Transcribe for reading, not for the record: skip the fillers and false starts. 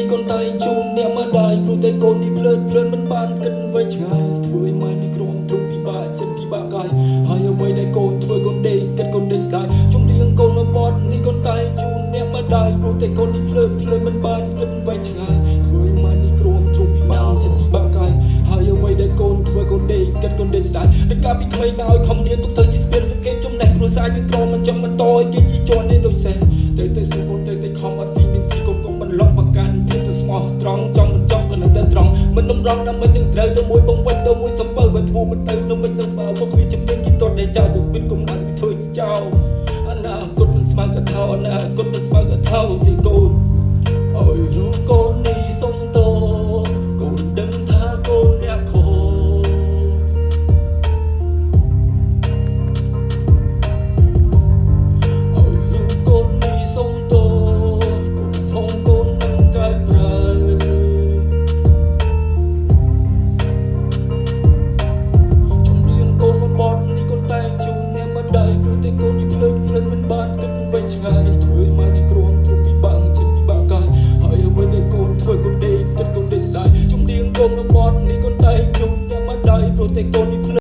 នេះកូនតែជូនអ្នកមកដៃព្រោះតែកូននេះភ្លើនមិនបានគិតវែងឆ្ងាយធ្វើឲ្យម៉ែនេះក្រុមទ្រង់ពិបាកចិត្តពិបាកកាយហើយអ្វីដែលកូនធ្វើកូនដេកគិតកូនដេកស្ដាយជំនៀងកូនមកបត់នេះកូនតែជូនអ្នកមកដៃព្រោះតែកូននេះភ្លើនមិនបានគិតវែងឆ្ងាយធ្វើឲ្យម៉ែនេះក្រុមទ្រង់ពិបាកចិត្តពិបាកកាយហើយអ្វីដែលកូនធ្វើកូនដេកគិតកូនដេកស្ដាយតែកាលពីក្មេងមកឲ្យខំរៀនទុកធ្វើជាស្ពានគេចំណេះគ្រួសារយើងក្រមិនចង់បន្តឲ្យគេជីជន់នេះដូចសេះទៅសួរកូនទៅខំអត់ស៊ីមានស៊ីកូនកុំបន្លប់ប្រកាន់ភាពទៅស្មោះត្រង់ចង់មិនចង់ក៏នៅតែត្រង់មិននំរងដើម្បីនឹងត្រូវទៅមួយបំពេញទៅមួយសំពើបើធ្វើមិនទៅនឹងមិនទៅបើមកវាជំនាញគីតតដែលចោលបុពិតគុំដាក់ធ្វើចោលអនាគតមិនស្មើកថាអនាគតមិនស្មើកថាទីកូនអើយរូបកូននេះសុំតកូនដឹងថាកូនអ្នកខូមិនបានគិតវែងឆ្ងាយធ្វើឲ្យម៉ែនេះគ្រោះទ្រង់ពិបាកចិត្តពិបាកកាយហើយអ្វីដែលកូនធ្វើកូនដេកគិតកូនដេកស្ដាយជំនៀងកូនរបត់នេះកូនតែជុំតែមិនដៃព្រោះតែកូន